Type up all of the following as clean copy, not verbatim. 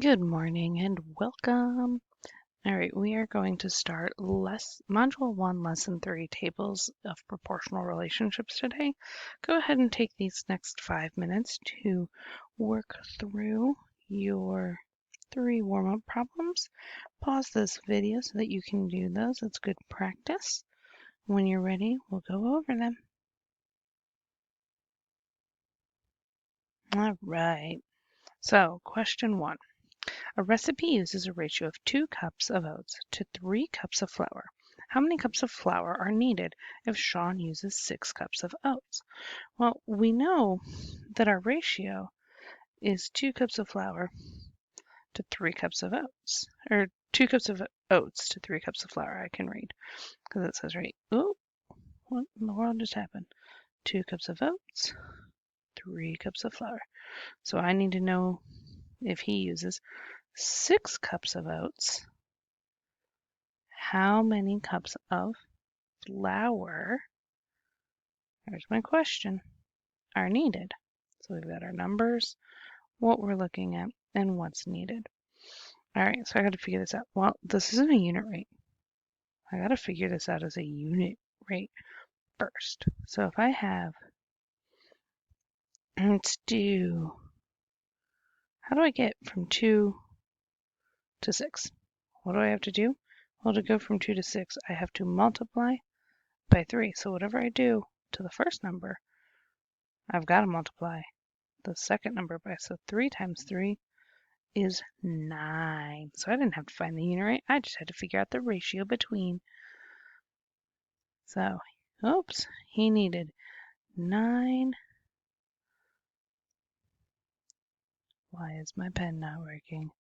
Good morning and welcome. All right, we are going to start Module 1, Lesson 3, Tables of Proportional Relationships today. Go ahead and take these next 5 minutes to work through your 3 warm-up problems. Pause this video so that you can do those. It's good practice. When you're ready, we'll go over them. All right, so question 1. A recipe uses a ratio of 2 cups of oats to 3 cups of flour. How many cups of flour are needed if Sean uses 6 cups of oats? Well, we know that our ratio is 2 cups of flour to 3 cups of oats, or 2 cups of oats to 3 cups of flour. I can read because it says right. Oh, what in the world just happened? 2 cups of oats, 3 cups of flour. So I need to know if he uses 6 cups of oats, how many cups of flour, there's my question, are needed? So we've got our numbers, what we're looking at, and what's needed. All right, so I got to figure this out. Well, this isn't a unit rate. I got to figure this out as a unit rate first. So if I have, let's do, how do I get from 2 to 6? What do I have to do? Well, to go from 2 to 6, I have to multiply by 3. So whatever I do to the first number, I've got to multiply the second number by. So 3 times 3 is 9. So I didn't have to find the unit rate. I just had to figure out the ratio between. So, oops, he needed 9. Why is my pen not working?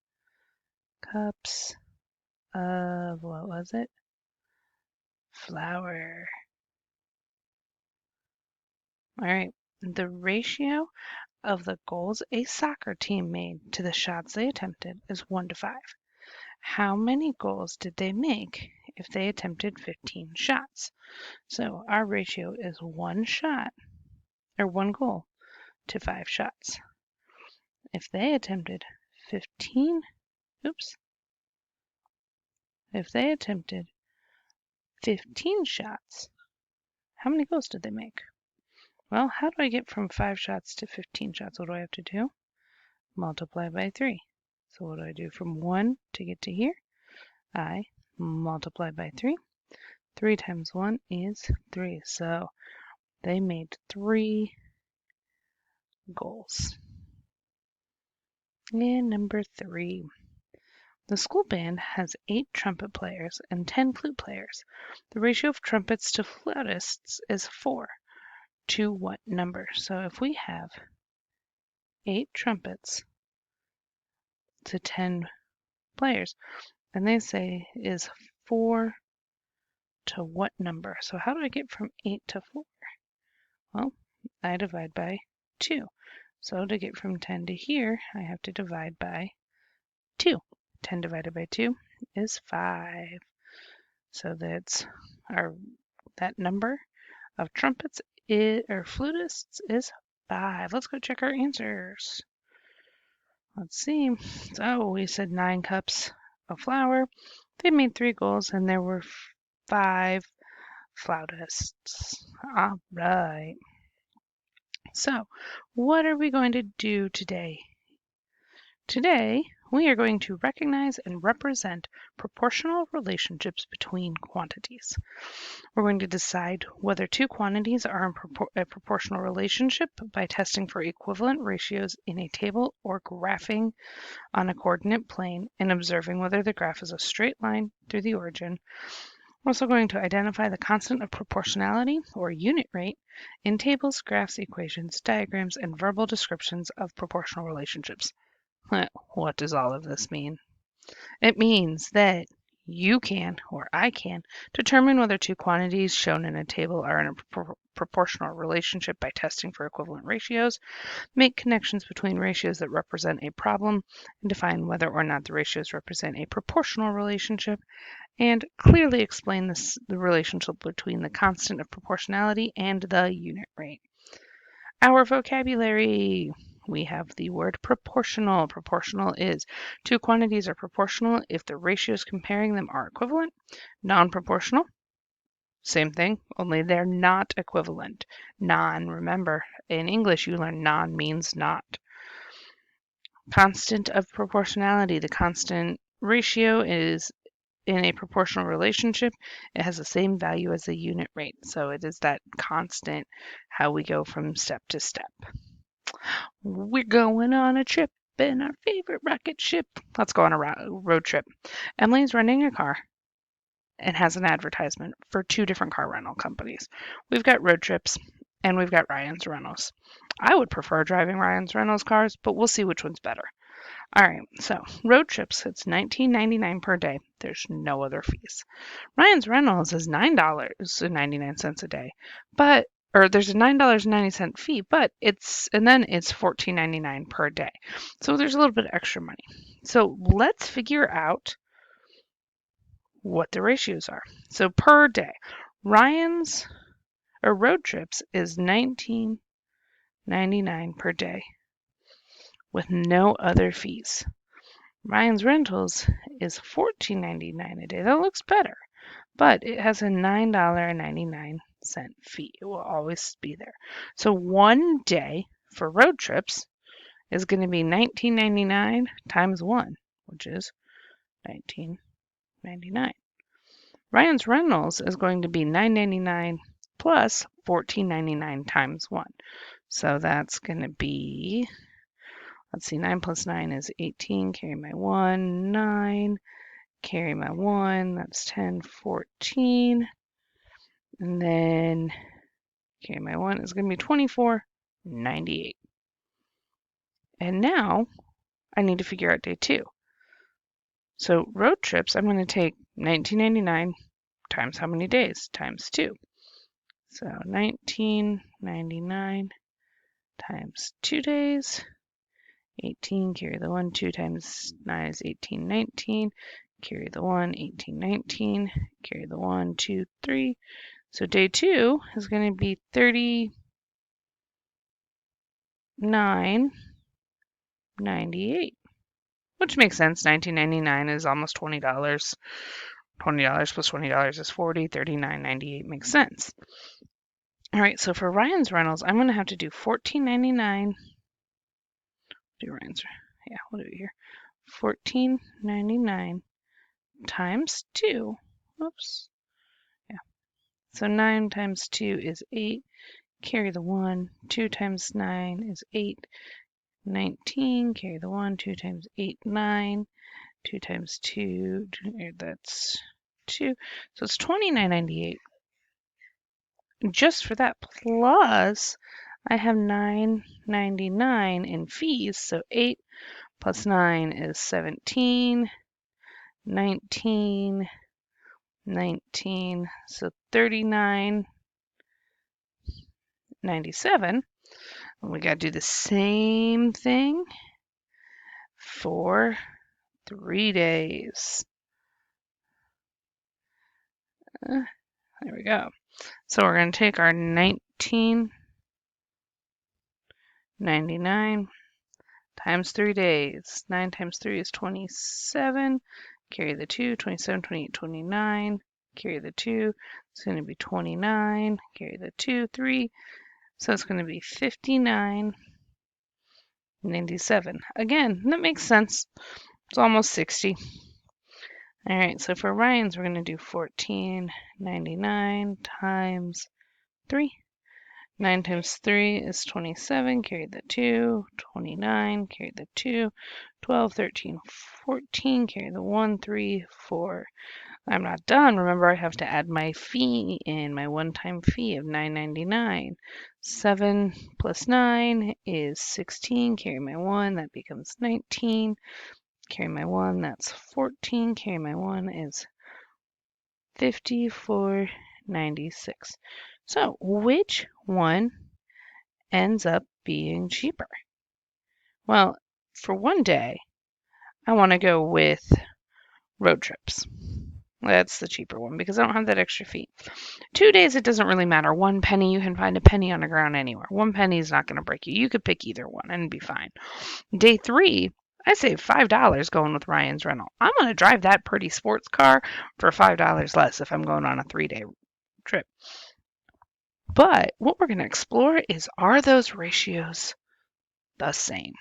Cups of, what was it? Flour. All right, the ratio of the goals a soccer team made to the shots they attempted is 1 to 5. How many goals did they make if they attempted 15 shots? So our ratio is 1 shot, or 1 goal, to 5 shots. If they attempted 15, oops, if they attempted 15 shots, how many goals did they make? Well, how do I get from 5 shots to 15 shots? What do I have to do? Multiply by 3. So what do I do from 1 to get to here? I multiply by 3. 3 times 1 is 3. So they made 3 goals. And number 3. The school band has 8 trumpet players and 10 flute players. The ratio of trumpets to flautists is 4. To what number? So if we have 8 trumpets to 10 players, and they say is 4 to what number? So how do I get from 8 to 4? Well, I divide by 2. So to get from 10 to here, I have to divide by 2. 10 divided by 2 is 5. So that's that number of trumpets or flutists is 5. Let's go check our answers. Let's see. So we said 9 cups of flour. They made 3 goals and there were 5 flautists. All right. So what are we going to do today? Today, we are going to recognize and represent proportional relationships between quantities. We're going to decide whether 2 quantities are in a proportional relationship by testing for equivalent ratios in a table or graphing on a coordinate plane and observing whether the graph is a straight line through the origin. We're also going to identify the constant of proportionality, or unit rate, in tables, graphs, equations, diagrams, and verbal descriptions of proportional relationships. What does all of this mean? It means that you can, or I can, determine whether 2 quantities shown in a table are in a proportional relationship by testing for equivalent ratios, make connections between ratios that represent a problem, and define whether or not the ratios represent a proportional relationship, and clearly explain the relationship between the constant of proportionality and the unit rate. Our vocabulary. we have the word proportional. Proportional is two quantities are proportional if the ratios comparing them are equivalent. Non-proportional, same thing, only they're not equivalent. Non, remember, in English you learn non means not. Constant of proportionality, the constant ratio is in a proportional relationship. It has the same value as the unit rate. So it is that constant, how we go from step to step. We're going on a trip in our favorite rocket ship. Let's go on a road trip. Emily's renting a car and has an advertisement for two different car rental companies. We've got Road Trips and we've got Ryan's Rentals. I would prefer driving Ryan's Rentals cars, but we'll see which one's better. All right, so Road Trips, it's $19.99 per day. There's no other fees. Ryan's Rentals is $9.99 a day, or there's a $9.90 fee, but it's $14.99 per day. So there's a little bit of extra money. So let's figure out what the ratios are. So per day, Ryan's or Road Trips is $19.99 per day with no other fees. Ryan's Rentals is $14.99 a day. That looks better, but it has a $9.99 fee. It will always be there. So one day for Road Trips is going to be $19.99 times 1, which is $19.99. Ryan's Rentals is going to be $9.99 plus $14.99 times 1. So that's going to be, let's see, 9 plus 9 is 18, carry my 1, 9, carry my 1, that's 10, 14, and then carry my 1 is going to be $24.98. And now I need to figure out day 2. So Road Trips, I'm going to take $19.99 times how many days? Times 2. So $19.99 times 2 days. 18, carry the 1, 2 times 9 is 18.19. Carry the 1, 18.19. Carry the 1, 2, 3. So day 2 is going to be $39.98, which makes sense. $19.99 is almost $20. $20 plus $20 is $40. $39.98 makes sense. All right, so for Ryan's Rentals, I'm going to have to do $14.99. Do Ryan's, yeah, we'll do it here. $14.99 times 2. Oops. Yeah. So 9 times 2 is 8. Carry the 1. 2 times 9 is 8. 19. Carry the 1. 2 times 8, 9. 2 times 2, that's 2. So it's $29.98. Just for that, plus I have $9.99 in fees. So 8 plus 9 is 17. 19, 19, so $39.97. And we got to do the same thing for 3 days. There we go. So we're going to take our $19.99 times 3 days. 9 times 3 is 27. Carry the 2, 27, 28, 29. Carry the 2, it's going to be 29. Carry the 2, 3. So it's going to be $59.97. Again, that makes sense. It's almost 60. All right, so for Ryan's, we're going to do $14.99 times 3. 9 times 3 is 27. Carry the 2. 29. Carry the 2. 12, 13, 14. Carry the 1, 3, 4. I'm not done. Remember, I have to add my fee in, my one-time fee of $9.99. 7 plus 9 is 16. Carry my 1, that becomes 19. Carry my 1, that's 14. Carry my 1 is $54.96. So which one ends up being cheaper? Well, for one day, I want to go with Road Trips. That's the cheaper one because I don't have that extra fee. 2 days, it doesn't really matter. 1 penny, you can find a penny on the ground anywhere. 1 penny is not going to break you. You could pick either one and be fine. Day 3, I saved $5 going with Ryan's rental. I'm going to drive that pretty sports car for $5 less if I'm going on a 3-day trip. But what we're going to explore is, are those ratios the same?